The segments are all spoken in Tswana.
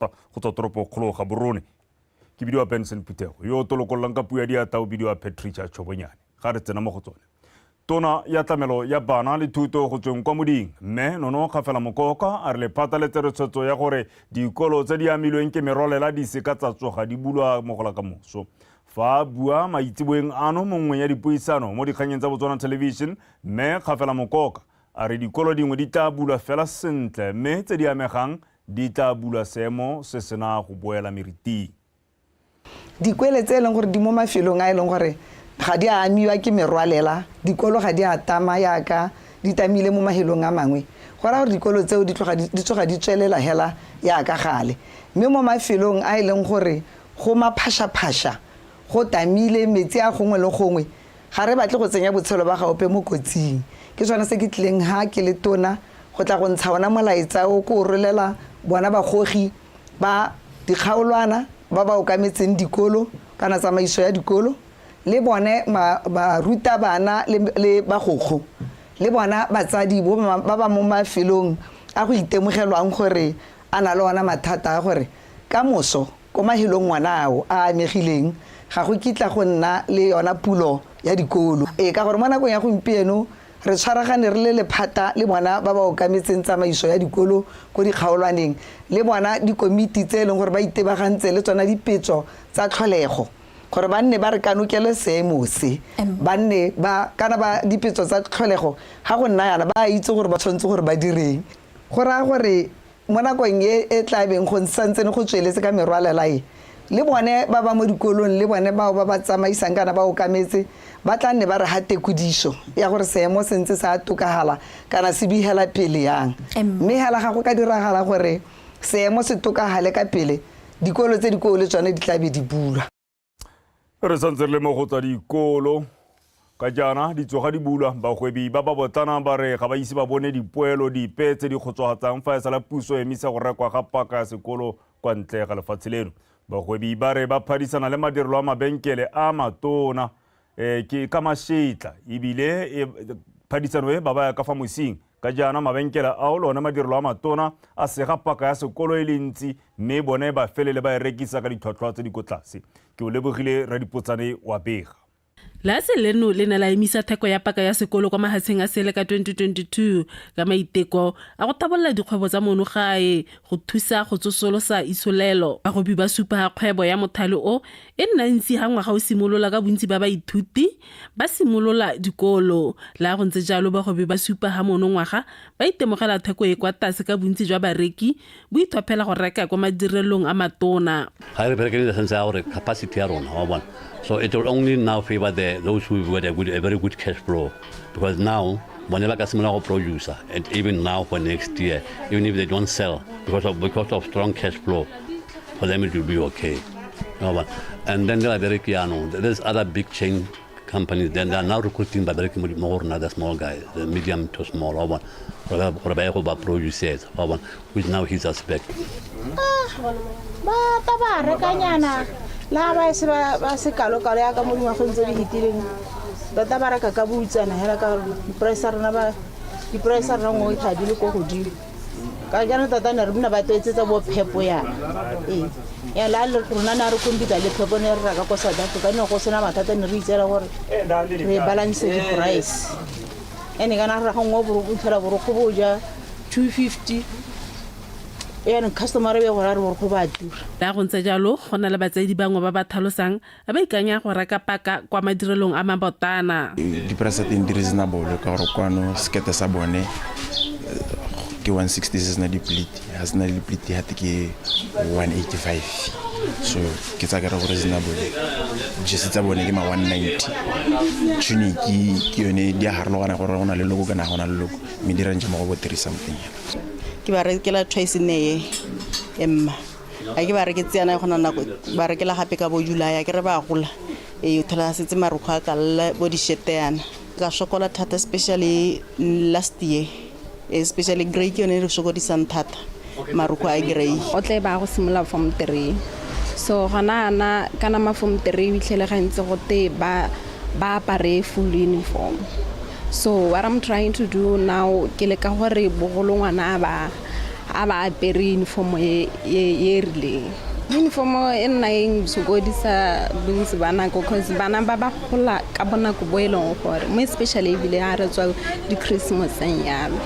go tswa toropo kgolo ga Borone ke bidiwa Benson Putego yo tolokolang ka puya dia tao bidiwa Patricia Chobonyane ga re tsena mo go tsone tona ya tlamelo ya bana le thuto go tsweng kwa moding mme nono ga fela mokoka a re le phataletse retshotso ya gore dikolo tse di amilweng ke merwalela di se ka tsa tsoga di bulwa mo go la ka moso fa bua maitseboeng ano mongwe ya dipuisano mo dikganyeng tsa Botswana Television mme ga fela mokoka a re dikolo dingwe di tla bulwa fela sentle mme tse di amegang di tla bulwa seemo se sena go boela meriting dikwele tse leng gore di mo mafelong a leng gore ga di a amiwa ke merwalela dikolo ga di a tama yaka di tamile mo mahelong a mangwe go ra gore dikolo tseo di tloga di tswelela hela yaka gale mme mo mafelong a leng gore go maphasha go tamile metsi a gongwe le gongwe ga re batle go tsenya botshelo ba gaope mo kotsing ke tsona se ke tleng ha ke le tona go tla go ntsha ona molaetsa o ko rolela bona bagogi ba dikgaolwana ba ba okametseng dikolo kana tsamaiso ya dikolo le bone ba ruta bana le bagogo le bona batsadi ba ba mo mafelong a go itemogelwang gore a na le ona mathata a gore ka moso ko mahelong ngwana ao a amegileng ga go kitla go nna le yona pulo ya dikolo ka gore mo nakong ya gompieno re tshwaragane re le lephata le bona ba ba okametseng tsamaiso ya dikolo ko dikgaolwaneng le bona dikomiti tse leng gore ba itebagantse le tsona dipetso tsa tlholego gore ba nne ba re kanokele seemo se ba nne ba kana ba dipetso tsa tlholego ga go nna yana ba itse gore ba tshwanetse gore ba direng go raya gore mo nakong e tlabeng go santsene go tsweletse ka merwalela le bone ba ba mo dikolong le bone bao ba ba tsamaisang kana ba okametse ba tla nne ba re ha tekodiso ya gore seemo se ntse sa tokagala kana se bihela pele yang mme hela ga go ka diragala gore seemo se tokagale ka pele dikolo tse dikolo tsone di tlabe di bulwa re santse le mo go tsa dikolo ka jana di tsoga di bulwa bagwebi ba ba botlana ba re ga ba ise ba bone dipoelo dipe tse di kgotsogatsang fa e sala puso emisa go rekwa ga paka ya sekolo kwa ntle ga lefatshe leno bagwebi ba re ba phadisana le madirelo a mabenkele a matona ke ka mašetla ebile phadisano e ba ba ya ka fa mosing ka jana mabenkele a o lona madirelo a matona a sega paka ya sekolo e le ntsi mme bone ba felele ba e rekisa ka ditlhotlhwa tse di ko tlase ke o lebogile radipotsane wa bega la se leno le ne la emisa theko ya paka ya sekolo kwa mahatsheng a sele ka 2022 ka maiteko a go tabolola dikgwebo tsa mono gae go thusa go tsosolosa isolelo ba go biba supa kgwebo ya mothale o e nna ntsi ha ngwaga o simolola ka bontsi ba baithuti ba simolola dikolo la go ntse jalo ba go biba supa ha mono ngwaga ba itemogela theko e kwa tlase ka bontsi jwa bareki bo ithopela go reka kwa madirelong a matona ha re bereke le sense ya gore capacity ya rona wa bona. So it will only now favor those who got a very good cash flow, because now whenever customer producer, and even now for next year, even if they don't sell because of strong cash flow, for them it will be okay. And then there are very there's other big chain companies. Then they are now recruiting by very more the small guys, the medium to small one, or producers, which now he's aspect. La ba se kalo ya ka mo ngwageng tse di hitileng tota ba reka ka butsana hela ka price rona ba di price rona ngo ithabile go godimo ka jana tota ne re bina ba tsetsa bo phepo ya ya la le rona na re kompita le phepo ne re raka ko South Africa ne go sena mathata ne re itsela gore re balance the price ene kana re ga ngo boro go tshela boro go boja 250 ene customer be go ra re go ba dura la go ntse jalo go na le batsedi bangwe ba ba thalosang a ba ikanya go reka paka kwa madirelong a mabotana di price teng di reasonable ka gore kwano skete sa bone ke 160 na deplete has na deplete hat ke 185 so ke tsa ka re reasonable just tsa bone ke ma 190 tunic ke yone di a harlogana gore gona le logo kana gona le logo me di range mo go 3 something ke ba rekela twice ne emma a ke ba reketsana gona nako ba rekela gape ka bo July ke re ba gola thola setse marukho a ka lla bo di sheteana ka shokola thata especially last year especially grey ke yone re shokodisang thata marukho a grey o tle ba go simola form 3 so gona na kana ma form 3 witlhele ga ntse go te ba apare full uniform. So what I'm trying to do now ke le ka gore bogolo ngwana ba a ba apere uniform e rileng. Uniform e nna eng sokodisa bontsi ba nako because bana ba ba gola ka bonako bo e leng gore mo especially ebile ha re tswa di-Christmas and yalo.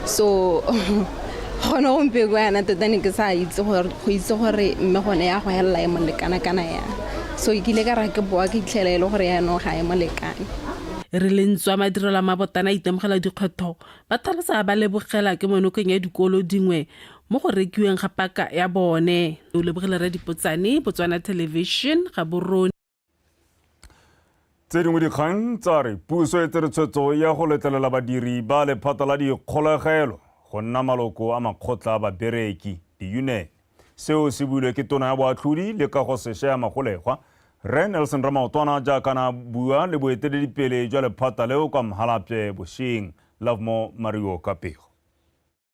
So gone gompieko yana tota ne ke sa itse gore go itse gore mme gone ya go helela e molekana-kana ya. So ikile ka ra ke boa ke itlhela e le gore yaanong ga e molekane. Re lentswa madirelo a mabotana itemogela dikgetho ba tlhalosa ba lebogela ke monokeng ya dikolo dingwe mo go rekiweng ga paka ya bone. O lebogela ra dipotsane Botswana Television ga borone. Tse dingwe dikgang tsa re puso e tsere tshwetso ya go letlelela badiri ba lephata la dikgolegelo go nna maloko a makgotla a babereki di-union. Seo se builwe ke tona ya boatlhodi le ka go sešwa ya magolegwa Re Nelson Ramaotwana jaaka na bua le boeteledipele jwa lephata leo kwa Mhalapye Bosheng Lovemo Mario Kapego.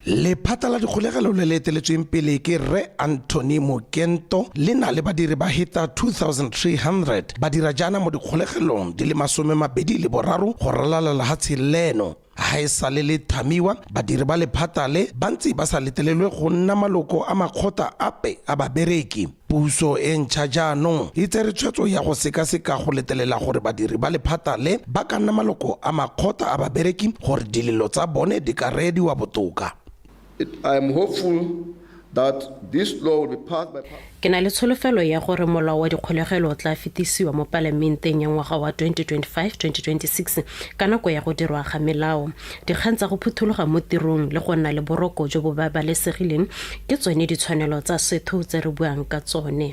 Lephata la dikgolegelo le leteletsweng pele ke Re Anthony Mokento le na le badiri ba heta 2300 ba dira jana mo dikgolegelong di le 23 go ralalela ha tshileno. Ha e sale le thamiwa badiri ba lephata le bantsi ba sa letelelwe go nna maloko a makgotla ape a babereki. Puso e ntšha jaanong e tsere tshwetso ya go sekaseka go letelela gore badiri ba lephata le ba ka nna maloko a makgotla a babereki gore dilelo tsa bone di ka reediwa botoka. I am hopeful that this law will be passed by Ke na le tsholofelo ya gore molao wa dikgolegelo o tla fetisiwa mo palamenteng ya ngwaga wa 2025-2026 ka nako ya go dirwa ga melao. Dikgang tsa go phuthologa mo tirong le go nna le boroko jo bo babalesegileng ke tsone ditshwanelo tsa setho tse re buang ka tsone.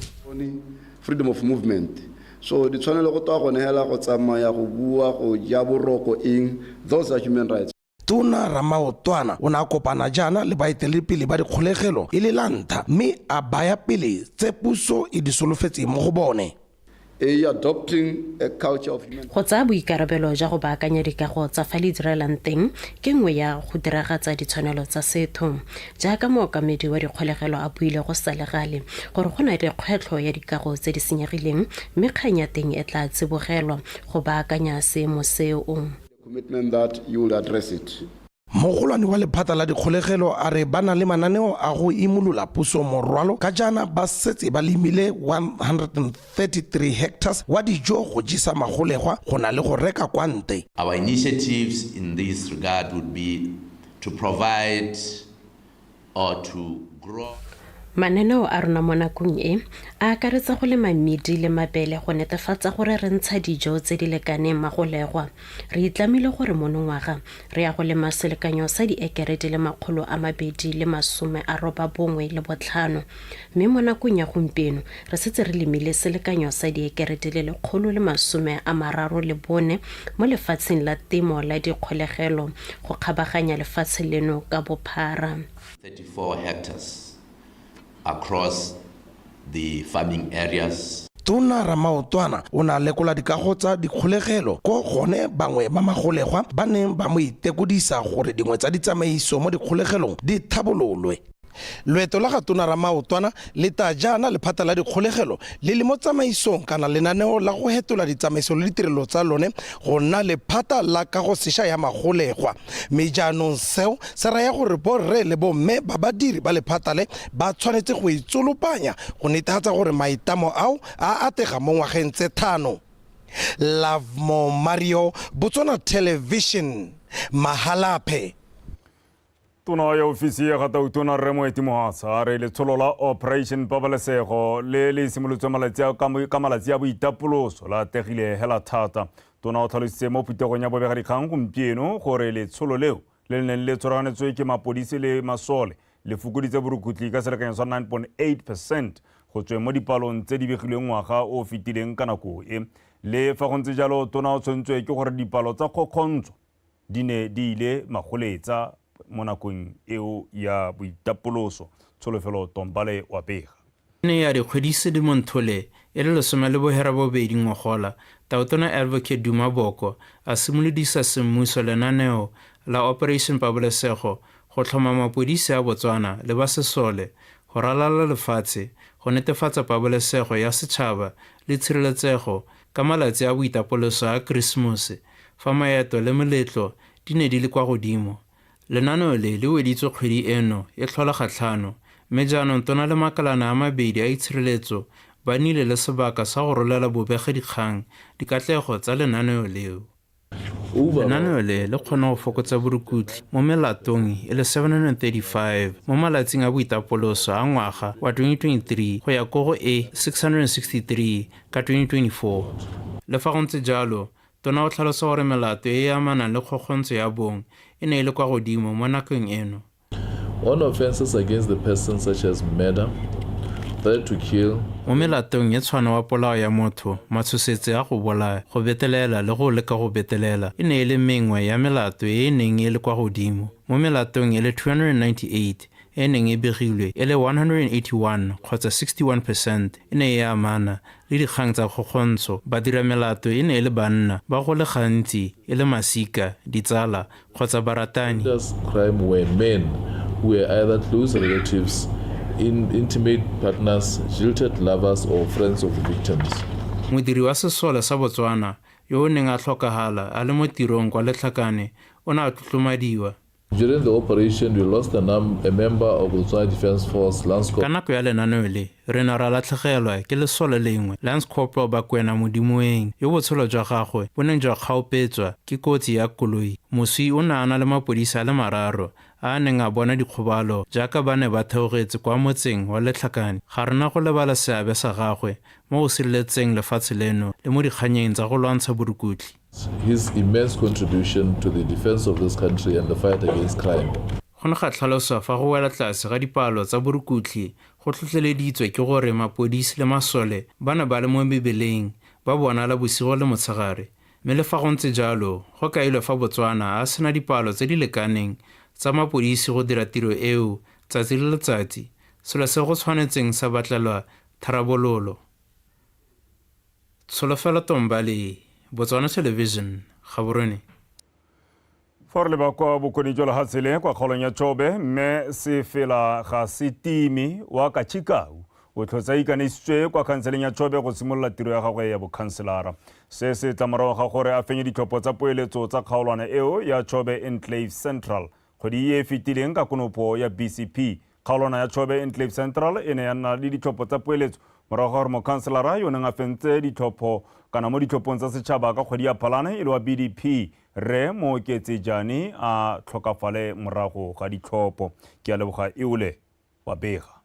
Freedom of movement. So ditshwanelo go twa go nehela go tsamaya go bua go ja boroko eng, those are human rights. Tona Ramaotwana o na kopana jana le baeteledipele ba dikgolegelo e le lanta mme a baya pele tse puso e di solofetseng mo go bone. Adopting a culture of human Go tsaya boikarabelo ja go baakanya dikago tsa fa le direlang teng ke nngwe ya go diragatsa ditshwanelo tsa setho. Jaaka mookamedi wa dikgolegelo a buile go sa le gale gore go na le kgwetlho ya dikago tse di senyegileng mme kgang ya teng e tla tsibogelwa go baakanya seemo seo. commitment that you will address it. Mogolwane wa lephata la dikgolegelo a re bana le mananeo a go imolola puso morwalo ka jana ba setse ba limile 133 hectares wa dijo go jisa magolegwa go na le go reka kwa nte. Our initiatives in this regard would be to provide or to grow. Mananeo a rona mo nakong e a akaretsa go lema mmidi le mabele go netefatsa gore re ntsha dijo tse di lekaneng magolegwa. Re itlamile gore monongwaga re ya go lema selekanyo sa diekere di le 295 mme mo nakong ya gompieno re setse re lemile selekanyo sa diekere di le 134 mo lefatsheng la temo la dikgolegelo go kgabaganya lefatshe leno ka bophara. 34 hectares across the farming areas. Tona Ramaotwana o na lekola dikago tsa dikgolegelo ko gone bangwe ba magolegwa ba neng ba mo itekodisa gore dingwe tsa ditsamaiso mo dikgolegelong di thabololwe. Loeto la ga Tona Ramaotwana le ta jana lephata la dikgolegelo le le mo tsamaisong kana lenaneo la go hetola ditsamaiso le ditirelo tsa lone go nna lephata la ka go sešwa ya magolegwa. Mme jaanong seo se raya gore borre le bomme ba badiri ba lephata le ba tshwanetse go itsolopanya go netefatsa gore maitamo ao a atega mo ngwageng tse 5. Lovemo Mario, Botswana Television, Mhalapye. Tona ya ofisi ya Gatautona Re Moeti Mohasa a re letsholo la Operation Pabalesego le simolotswe ka malatsi a boitapoloso la tegile hela thata. Tona o tlhalositse mo phuthegong ya bobegadikgang gompieno gore letsholo leo le neng le tshwaraganetswe ke mapodisi le masole le fokoditse borukutli ka selekanyo sa 9.8% go tswe mo dipalong tse di begilweng ngwaga o fetileng ka nako e. Le fa go ntse jalo tona o tshwentswe ke gore dipalo tsa kgokgontsho di ne di ile magoletsa mo nakong eo ya boitapoloso. Tsholofelo Tombale wa pega ne ya dikgwedise di monthole e le 12 ngogola Tautona Advocate Duma Boko a simolodisa semmuso lenaneo la Operation Pabalesego go tlhoma mapodisi a Botswana le ba sesole go ralala lefatshe go netefatsa pabalesego ya setšhaba le tshireletsego ka malatsi a boitapoloso a Christmas fa maeto le meletlo di ne di le kwa godimo. lenaneo le le weditswe kgwedi eno e tlhola gatlhano mme jaanong tona le makalana a mabedi a itshireletso ba nnile le sebaka sa go rolela bobegedikgang dikatlego tsa lenaneo leo. Lenaneo le kgona go fokotsa borukutli mo melatong e le 735 mo malatsing a boitapoloso a ngwaga wa 2023 go ya ko go e 663 ka 2024. Le fa go ntse jalo, tona o tlhalosa gore melato e e amanang le kgokgontsho ya bong e ne e le kwa godimo mo nakong eno. On offenses against the person such as murder, threat to kill, mo melatong e tshwana wa polao ya motho, matshosetse a go bolaya, go betelela le go leka go betelela e ne e le mengwe ya melato e neng e le kwa godimo. Mo melatong e le 298 e neng e begilwe e le 181 kgotsa 61% e ne e amana le dikgang tsa kgokgontsho. Badira melato e ne e le banna ba go le gantsi e le masika, ditsala kgotsa baratani. Crime were men who were either close relatives, intimate partners, jilted lovers or friends of the victims. Modiri wa sesole sa Botswana yo o neng a tlhokagala a le mo tirong kwa Letlhakane o ne a tlotlomadiwa. During the operation, we lost a member of the Botswana Defence Force, Lance Corporal. Ka nako ya lenaneo le, re ne ra latlhegelwa ke lesole lengwe, Lance Corporal Bakwena Modimoeng, yo botshelo jwa gagwe bo neng jwa kgaopetswa ke kotsi ya koloi. Moswi o ne a na le mapodisa a le mararo a neng a bona dikgobalo jaaka ba ne ba theogetse kwa motseng wa Letlhakane. Ga rena go lebala seabe sa gagwe mo go sireletseng lefatshe leno le mo dikganyeng tsa go lwantsha borukutli. His immense contribution to the defense of this country and the fight against crime. Go ne ga tlhaloswa fa go wela tlase ga dipalo tsa borukutli go tlhotlheleditswe ke gore mapodisi le masole ba ne ba le mo mebeleng ba bonala bosigo le motshegare. Mme le fa go ntse jalo go kailwe fa Botswana a sena dipalo tse di lekaneng tsa mapodisi go dira tiro eo tsatsi le letsatsi, selo se go tshwanetseng sa batlelwa tharabololo. Tsholofelo Tombale, Botswana Television, Gaborone. For le bakwa bokoni jwa lehatshele kwa kgaolong ya Chobe mme se fela ga se TEME wa ka Chikau o tlhotsa ikanisitswe kwa khanseleng ya Chobe go simolola tiro ya gagwe ya bokhanselara. Se se tlamorago ga gore a fenye ditlhopho tsa poeletso tsa kgaolwana eo ya Chobe Enclave Central. Kgwedi e fetileng ka konopo ya BCP kgaolwana ya Chobe Enclave Central e ne ya nna le ditlhopho tsa poeletso morago ga gore mokhanselara yo neng a fentse ditlhopho kana mo ditlhophong tsa setšhaba ka kgwedi ya Phalane e le wa BDP re mo Ketsejane a tlhokafale morago ga ditlhopho. Ke a leboga Eule wa Bega.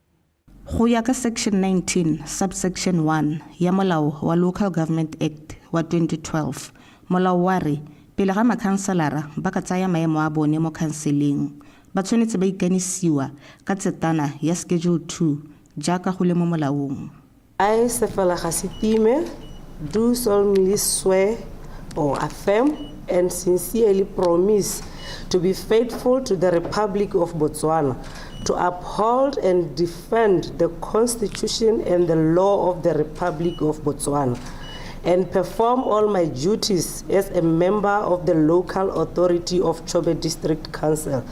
Go ya ka section 19 subsection 1 ya molao wa Local Government Act wa 2012 molao wa re pele ga makhanselara ba ka tsaya maemo a bone mo khanseleng ba tshwanetse ba ikanisiwa ka tsetana ya schedule 2 jaaka go le mo molaong. I Sefela TEME do solemnly swear or affirm and sincerely promise to be faithful to the Republic of Botswana, to uphold and defend the Constitution and the law of the Republic of Botswana, and perform all my duties as a member of the local authority of Chobe District Council,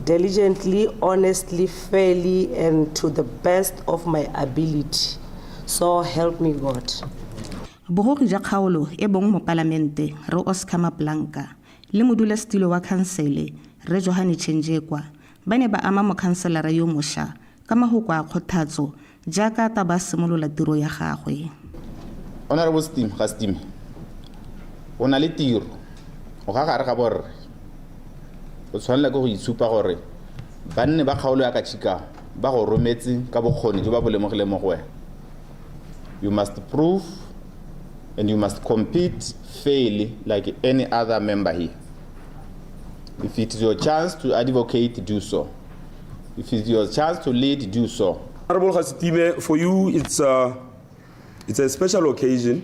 diligently, honestly, fairly, and to the best of my ability. So help me God. Bogogi ja kgaolo e bong mo palamente re Oscar Mablanka le modula stilo wa khansele re Johani Chenjekwa ba ne ba ama mo khanselara yo mosha ka mahoko a kgothatso jaaka ta ba simolola tiro ya gagwe. Honorable Festive, o na le tiro o ga gare ga borre o tshwanela go itshupa gore banne ba kgaolo ya ka Chika ba go rometse ka bokgoni jo ba bolemogile mo go wena. You must prove and you must compete fairly like any other member here. If it is your chance to advocate, do so. If it is your chance to lead, do so. Honorable Festive, for you it's a special occasion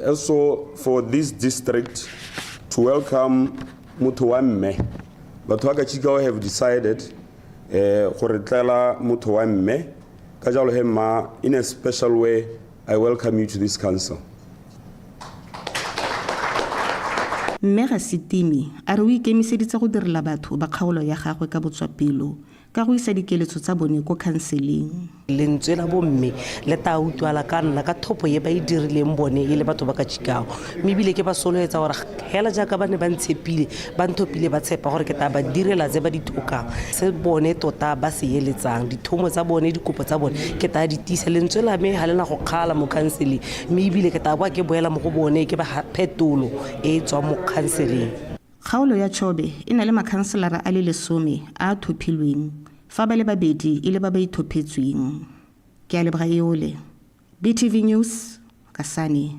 also for this district to welcome motho wa mme. Batho ba ka Chika have decided gore tlela motho wa mme ka jalo he ma in a special way I welcome you to this council. Mme ga se TEME a re o ikemiseditse go direla batho ba kgaolo ya gagwe ka botswapelo ka go isa dikeletso tsa bone ko counseling. lentswe la bomme le ta utlwala ka nna ka thopo ye ba e dirileng bone e le batho ba ka Chicago mme bile ke ba soloetsa gore hela jaaka ba ne ba ntshepile ba nthopile ba tshepa gore ke ta ba direla tse ba di tlhokang se bone tota ba se eletsang dithomo tsa bone dikopo tsa bone ke ta di tisa lentswe la me ha lena go kgala mo counseling mme bile ke ta boa ke boela mo go bone ke ba phetolo e tswa mo counseling. Kgaolo ya Chobe e na le makhanselara a le 10 a thopilweng fa ba le babedi e le ba ba ithopetsweng. Ke a lebra eole. BTV News, Kasani.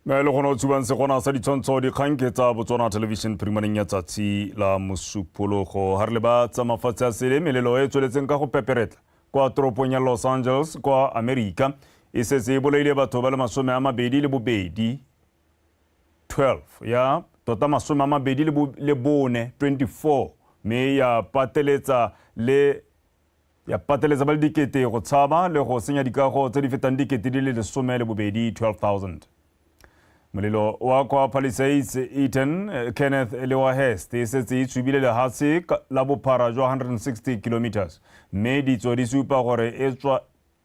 Me le gono tsuban se gona sa ditshontsho dikgang ke tsa Botswana Television primaneng ya tsatsi la Mosupologo ha re le ba tsa mafatshe a sele melelo e tsweletseng ka go peperetla kwa toropong ya Los Angeles kwa America e setse e bolaile batho ba le 22 12 ya tota 24 me ya pateletsa ba le dikete go tshaba le go senya dikago tse di fetang dikete di le 12,000. Molelo wa kwa Palisades Eaton Kenneth Elewahest e setse e tsubile lehatshe la bophara jwa 160 kilometers mme ditso di supa gore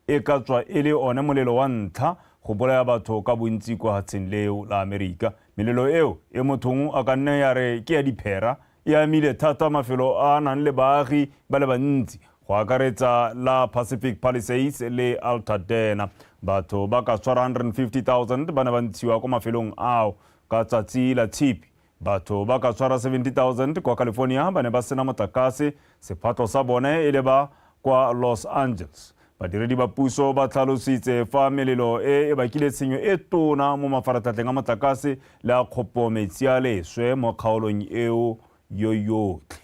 e ka tswa e le one molelo wa ntlha go bolaya batho ka bontsi kwa hatsheng leo la Amerika. Melelo eo e mothong a ka nne ya re ke ya diphera e amile thata mafelo a nang le baagi ba le bantsi go akaretsa la Pacific Palisades le Altadena. Batho ba ka tshwara 150,000 ba ne ba ntshiwa kwa mafelong ao ka tsatsi la tshipi. Batho ba ka tshwara 70,000 kwa California ba ne ba sena motlakase sephatlo sa bone e le ba kwa Los Angeles. Badiredi ba puso ba tlhalositse fa melelo e bakile tshenyo e tona mo mafaratlhatlheng a motlakase le a kgopo metsi a leswe mo kgaolong eo yotlhe.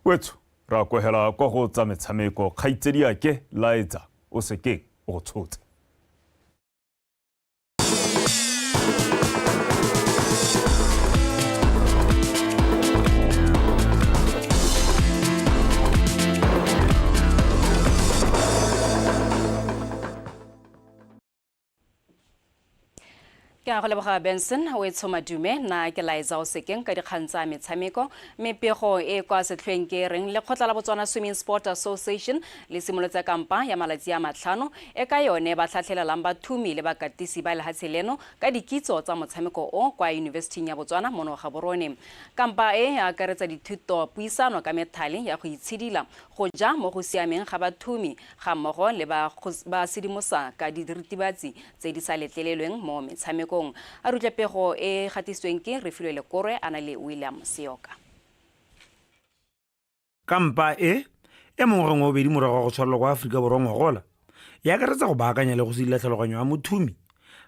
Wetso ra kwehela kwa go tsa metshameko kgaitsedi yake laetsa o seke o go tshotse. Ke a go leboga Benson o e tshoma dume na ke laetsa o sekeng ka dikgang tsa metshameko mepego e kwa setlhweng ke reng le khotla la Botswana Swimming Sport Association le simolotse kampa ya malatsi a matlhano e ka yone ba tlhatlhelelang bathumi le bakatisi ba lehatshe leno ka dikitso tsa motshameko o kwa University ya Botswana mono ga borone. Kampa e akaretsa dithuto puisano ka methale ya go itshidila go ja mo go siameng ga bathumi ga mmogo le ba sedimosa ka diritibatsi tse di sa letlelelweng mo metshameko. A rutlepego e gatisitsweng ke Refilwe Lekore a na le William Sioka. Kampa e mongwe go bedi morago go tshwarelwa kwa Afrika Borwa ngogola ya akaretsa go baakanya le go sedila tlhaloganyo ya mothumi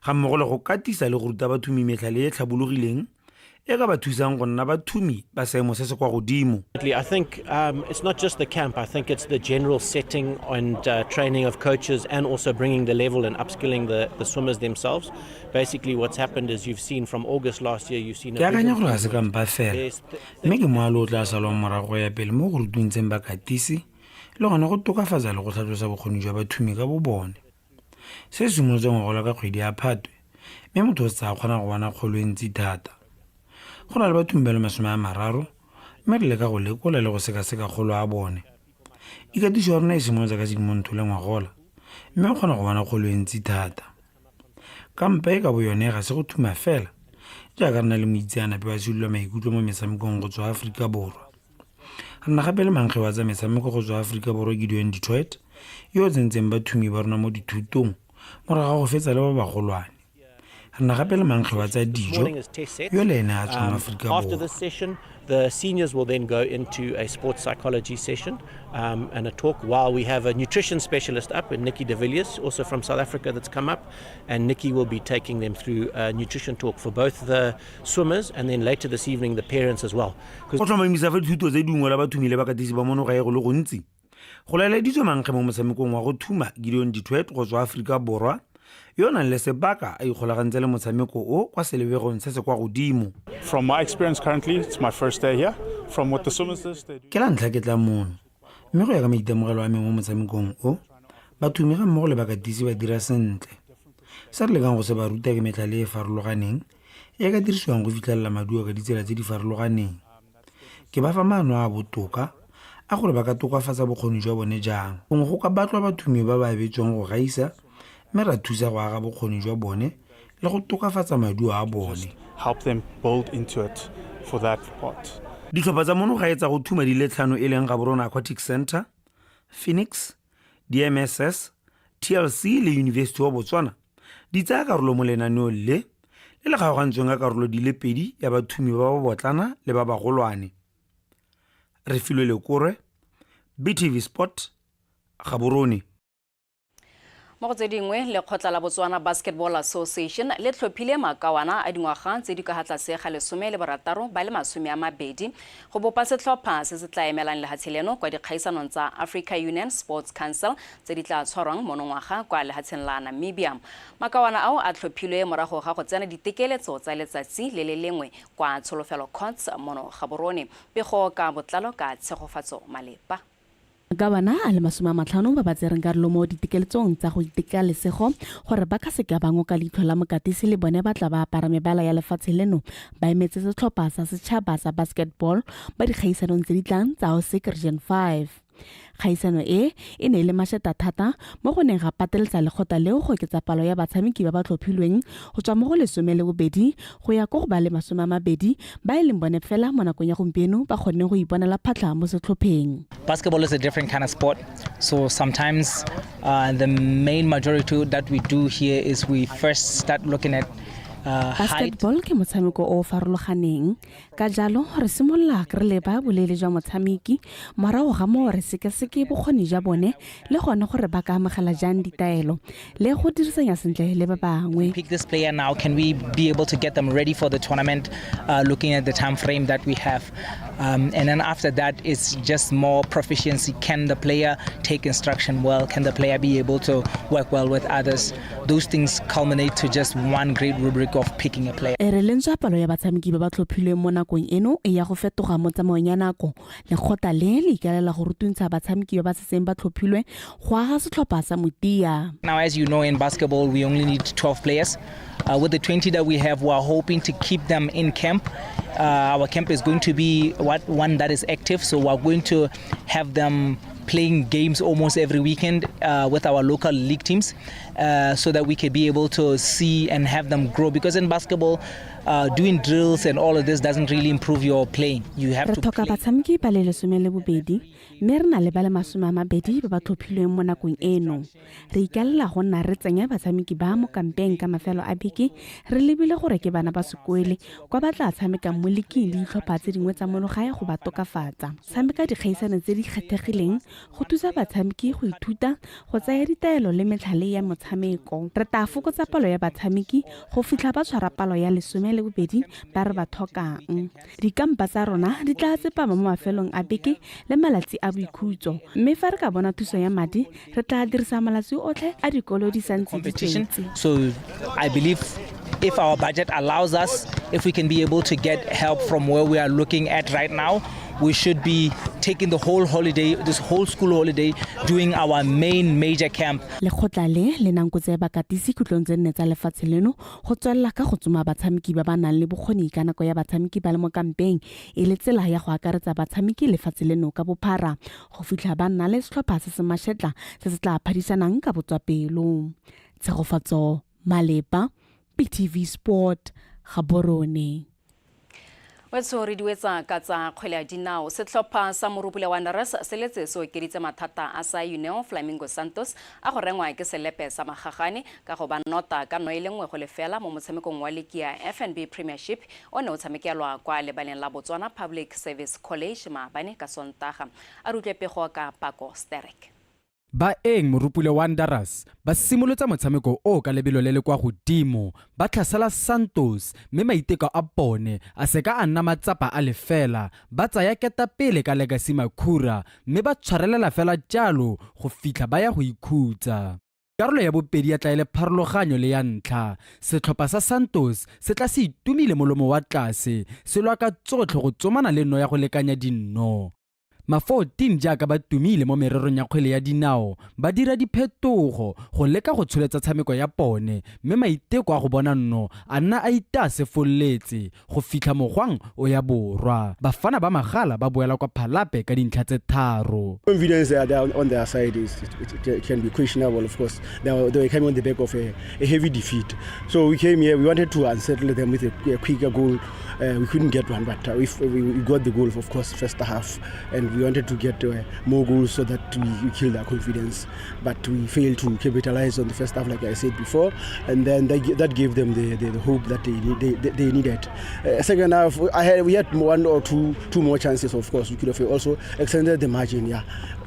ga mmogo le go katisa le go ruta bathumi metlhale e tlhabologileng e ka ba thusang go nna bathumi ba seemo se se kwa godimo. I think it's not just the camp. I think it's the general setting and training of coaches and also bringing the level and upskilling the swimmers themselves. Basically what's happened is you've seen from August last year, you've seen ke akanya gore ga se kampa fela mme ke moalo o tla salwang morago ya pele mo go rutwintseng bakatisi le gone go tokafatsa le go tlhatlosa bokgoni jwa bathumi ka bobone. Se simolotse ngogola ka kgwedi ya Phatwe mme motho o tsa kgona go bona kgolo e ntsi thata. Go na le bathumi ba le 30 mme re leka go lekola le go sekaseka kgolo a bone. Ikatiso ya rona e simolotse ka Sedimonthole ngogola mme o kgona go bona kgolo e ntsi thata. Kampa e ka bo yone ga se go thuma fela jaaka re na le moitseanape wa sedilo maikutlo mo metshamekong go tswa Afrika Borwa. Re na gape le mankge wa tsa metshameko go tswa Afrika Borwa Gideon Detroit yo o tsentseng bathumi ba rona mo dithutong morago go fetsa le ba bagolwane. Re na gape le mankge wa tsa dijo yo le ene a tswa Afrika Borwa. After this session, the seniors will then go into a sports psychology session and a talk, while we have a nutrition specialist up, Nikki de Villiers, also from South Africa, that's come up, and Nikki will be taking them through a nutrition talk for both the swimmers and then later this evening the parents as well. Go tlhomamisa fa dithuto tse dingwe la bathumi le bakatisi ba mono ga e go le gontsi go laeleditswe mankge mo motshamekong wa go thuma Gideon Detroit go tswa Afrika Borwa yo nang le sebaka a ikgolagantse le motshameko o kwa selebegong se se kwa godimo. From my experience currently, it's my first day here. From what the swimmers do. Ke la ntlha ke tla mono mme go ya ka maitemogelo a me mo motshamekong o bathumi ga mmogo le bakatisi ba dira sentle se re lekang go se ba ruta ke metlhale e farologaneng e ka dirisiwang go fitlhelela maduo ka ditsela tse di farologaneng. Ke ba fa maano a botoka a gore ba ka tokafatsa bokgoni jwa bone jang. Gongwe go ka batlwa bathumi ba ba abetsweng go gaisa, mme ra thusa go aga bokgoni jwa bone le go tokafatsa maduo a bone. Help them build into it for that part. Ditlhopha tsa mono ga etsa go thuma di le 5 e leng Gaborone Aquatic Center, Phoenix, DMSS, TLC le University of Botswana di tsaya karolo mo lenaneong le kgaogantsweng ka karolo di le 2 ya bathumi ba ba botlana le ba bagolwane. Re filwe lekore, BTV Sport, Gaborone. Mo go tse dingwe lekgotla la Botswana Basketball Association le tlhophile makawana a dingwaga tse di ka tlase ga 16 ba le 20 go bopa setlhopha se se tla emelang lehatsheleno kwa dikgaisanong tsa Africa Union Sports Council tse di tla tshwarwang monongwaga kwa lehatsheng la Namibia. Makawana ao a tlhophilwe morago ga go tsena ditekeletso tsa letsatsi le le lengwe kwa Tsholofelo Courts mono Gaborone. Pego ka botlalo ka tshegofatso Malepa. Makawana a le 50 ba ba tsereng karolo mo ditekeletsong tsa go iteka lesego gore ba ka seka bango ka leitlho la mokatisi le bone ba tla ba apara mebala ya lefatshe leno ba emetse setlhopha sa setšhaba sa basketball ba dikgaisanong tse di tlang tsa OSEC Region 5. Kgaisano e ne le masheta thata mo go neng ga pateletsa lekgotla leo go oketsa palo ya batshameki ba ba tlhophilweng go tswa mo go 12 go ya go ba le 20 ba e leng bone fela mo nakong ya gompieno ba kgonne go iponela phatla mo setlhopheng. Basketball is a different kind of sport, so sometimes the main majority that we do here is we first start looking at basketball ke motshameko o farologaneng ka jalo re simolola re leba bolele jwa motshameki morago ga mo re sekaseke bokgoni jwa bone le gone gore ba ka amogela jang ditaelo le go dirisanya sentle le ba bangwe. Pick this player now, can we be able to get them ready for the tournament, looking at the time frame that we have, and then after that it's just more proficiency. Can the player take instruction well? Can the player be able to work well with others? Those things culminate to just one great rubric of picking a player. Re lentsa palo ya batshameki ba ba tlhophilweng mo nakong eno e ya go fetoga mo tsamaong ya nako le kgotla le ikalela go rutuntsha batshameki ba ba setseng ba tlhophilwe go aga setlhopha sa motia. Now, as you know, in basketball we only need 12 players. With the 20 that we have, we are hoping to keep them in camp. Our camp is going to be one that is active, so we're going to have them playing games almost every weekend with our local league teams, so that we can be able to see and have them grow, because in basketball doing drills and all of this doesn't really improve your playing. You have to play. Batshameki ba le 12 mme re na le ba le 20 ba ba tlhophilweng mo nakong eno. Re ikalela go nna re tsenya batshameki ba mo kampeng ka mafelo a beke re lebile gore ke bana ba sekoele kwa ba tla tshameka mo leking le ditlhopha tse dingwe tsa monogae go ba tokafatsa. Tshameka dikgaisano tse di kgethegileng go thusa batshameki go ithuta go tsaya ditaelo le metlhale ya motshameko. Re tla fokotsa palo ya batshameki go fitlha ba tshwara palo ya 12 ba re ba tlhokang. Dikampa tsa rona di tla tsepama mo mafelong a beke le malatsi a boikhutso, mme fa re ka bona thuso ya madi re tla dirisa malatsi otlhe a dikolo di santse di tsentse. So I believe if our budget allows us, if we can be able to get help from where we are looking at right now, we should be taking the whole holiday, this whole school holiday, doing our main major camp. Lekgotla le nankotse bakatisi kutlong tse nne tsa lefatshe leno go tswella ka go tsoma batshameki ba ba nang le bokgoni ka nako ya batshameki ba le mo kampeng e le tsela ya go akaretsa batshameki lefatshe leno ka bophara go fitlha ba nna le setlhopha se se mashetla se se tla phadisanang ka botswapelo. Tshegofatso Malepa, BTV Sport, Gaborone. Wetso re diwetsa ka tsa kgwele ya dinao setlhopha sa morupule wa Wanderers se letse se okeditse mathata a sa Union Flamingo Santos a go rengwa ke selepe sa magagane ka go ba nota ka no ile nngwe go lefela mo motshamekong wa ligi ya FNB Premiership o ne o tshamekelwa kwa lebaleng la Botswana Public Service College maabane ka Sontaga a rutlwe pego ka Pako Sterek. Baeng morupule Wanderers ba simolotsa motshameko o ka lebelo le le kwa godimo ba tlhasela Santos mme maiteko a bone a seka a nna matsapa a lefela ba tsaya keta pele ka Legacy Makhura mme ba tshwarelela fela jalo go fitlha ba ya go ikhutsa. Karolo ya bobedi ya tla ile pharologanyo le ya ntlha setlhopha sa Santos se tla se itumile molomo wa tlase se lwa ka tsotlhe go tsomana le no ya go lekanya dinno. ma-14 jaaka ba tumile mo mererong ya kgwele ya dinao ba dira diphetogo go leka go tsholetsa tshameko ya pone mme maiteko a go bona nno a nna a ite a sefoletse go fitlha mogwang o ya borwa bafana ba magala ba boela kwa phalape ka dintlha tse tharo. Confidence on their side it can be questionable, of course. They came on the back of a heavy defeat. So we came here, we wanted to unsettle them with a quicker goal. We couldn't get one, but we got the goal, of course, first half. And we wanted to get more goals so that we killed their confidence. But we failed to capitalize on the first half, like I said before. And then that gave them the hope that they needed. Second half, we had one or two more chances, of course. We could have also extended the margin,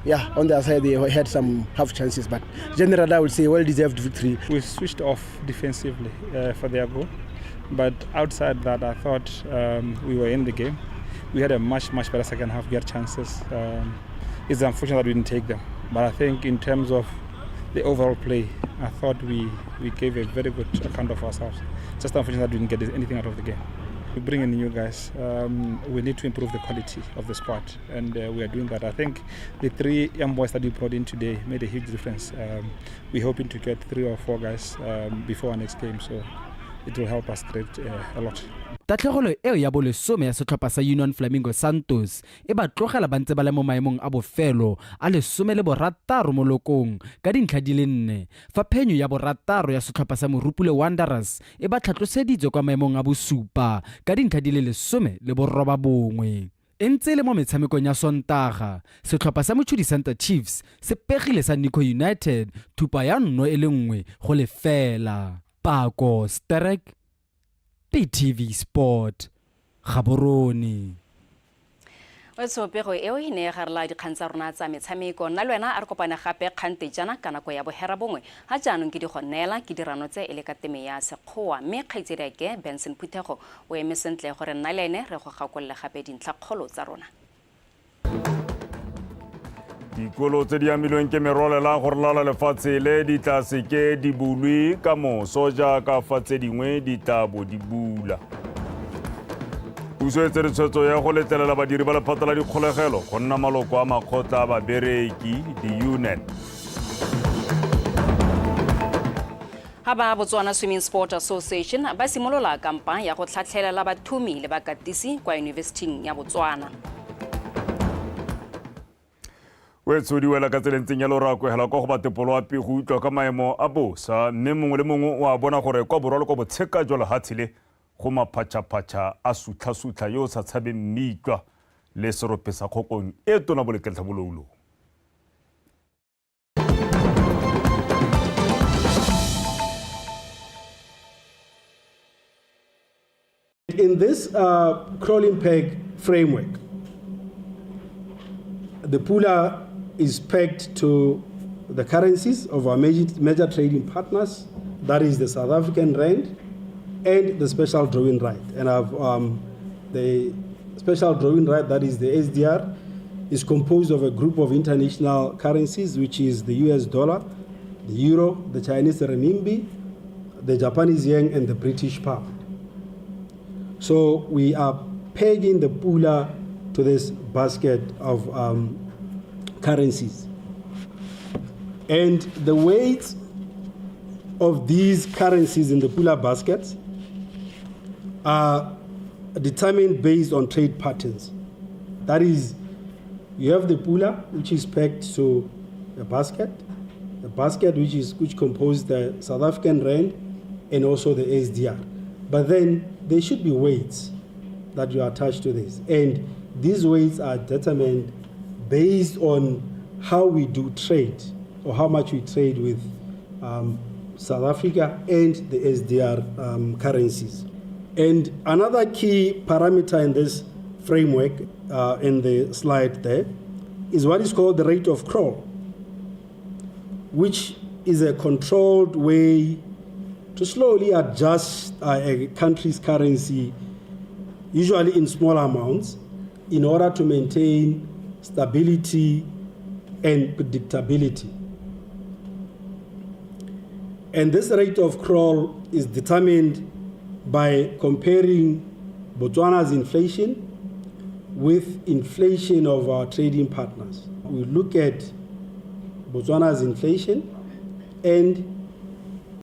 yeah, on their side they had some half chances, but generally I would say well-deserved victory. We switched off defensively for their goal, but outside that I thought we were in the game. We had a much better second half, we had chances. It's unfortunate that we didn't take them, but I think in terms of the overall play, I thought we gave a very good account of ourselves. Just unfortunate that we didn't get anything out of the game. We bring in new guys. We need to improve the quality of the squad, and we are doing that. I think the 3 young boys that we brought in today made a huge difference. We're hoping to get 3 or 4 guys before our next game, so it will help us great a lot. Tatlhegelo eo ya bolesome ya setlhopha sa Union Flamingo Santos e ba tlogela ba ntse ba le mo maemong a bofelo a 16 mo lokong ka dintlha di le 4 fa phenyo ya borataro ya setlhopha sa Morupule Wanderers e ba tlhatloseditswe kwa maemong a bosupa ka dintlha di le 19. E ntse le mo metshamekong ya Sontaga setlhopha sa Mochudi Center Chiefs se pegile sa NAKO United thupa ya 1-1 go lefela. Pako Sterek, PTV Sport, Gaborone. Wetsopego eo e ne ga rela dikgang tsa rona tsa metshameko nna lwena a re kopane gape kgantejana ka nako ya boherabongwe ga jaanong ke di go neela ke dirano tse e le ka teme ya sekgowa mme kgaitsedi ke Benson Phuthego o eme sentle gore nna le ene re go gakolola gape dintlhakgolo tsa rona. Dikolo tse di amilweng ke merolela gore lala lefatshe le di tla seke di bulwe ka moso jaaka fa tse dingwe di tla bo di bula. Puso e tsere tshwetso ya go letlelela badiri ba lephata la dikgolegelo go nna maloko a makgotla a babereki di-union. Ha ba Botswana Swimming Sport Association ba simolola kampa ya go tlhatlhelela bathumi le bakatisi kwa University ya Botswana. Wetso di wela ka tselentseng ya lorako hela go batepolo api go utlwa ka maemo a bosa mme mongwe le mongwe wa bona gore kwa borwa le go botsheka jwa lehatshile go maphatsha a sutla yo sa tshabe mmitwa le serope sa khokong e tona boleketla bololo. In this crawling peg framework, the pooler is pegged to the currencies of our major trading partners, that is the South African rand and the special drawing right. And the special drawing right, that is the SDR, is composed of a group of international currencies, which is the US dollar, the euro, the Chinese renminbi, the Japanese yen, and the British pound. So we are pegging the pooler to this basket of currencies. And the weight of these currencies in the pooler baskets are determined based on trade patterns. That is, you have the pooler, which is pegged to a basket which composes the South African rand and also the SDR. But then there should be weights that you attach to this. And these weights are determined based on how we do trade or how much we trade with South Africa and the SDR currencies. And another key parameter in this framework, in the slide there, is what is called the rate of crawl, which is a controlled way to slowly adjust a country's currency, usually in small amounts, in order to maintain stability and predictability. And this rate of crawl is determined by comparing Botswana's inflation with inflation of our trading partners. We look at Botswana's inflation and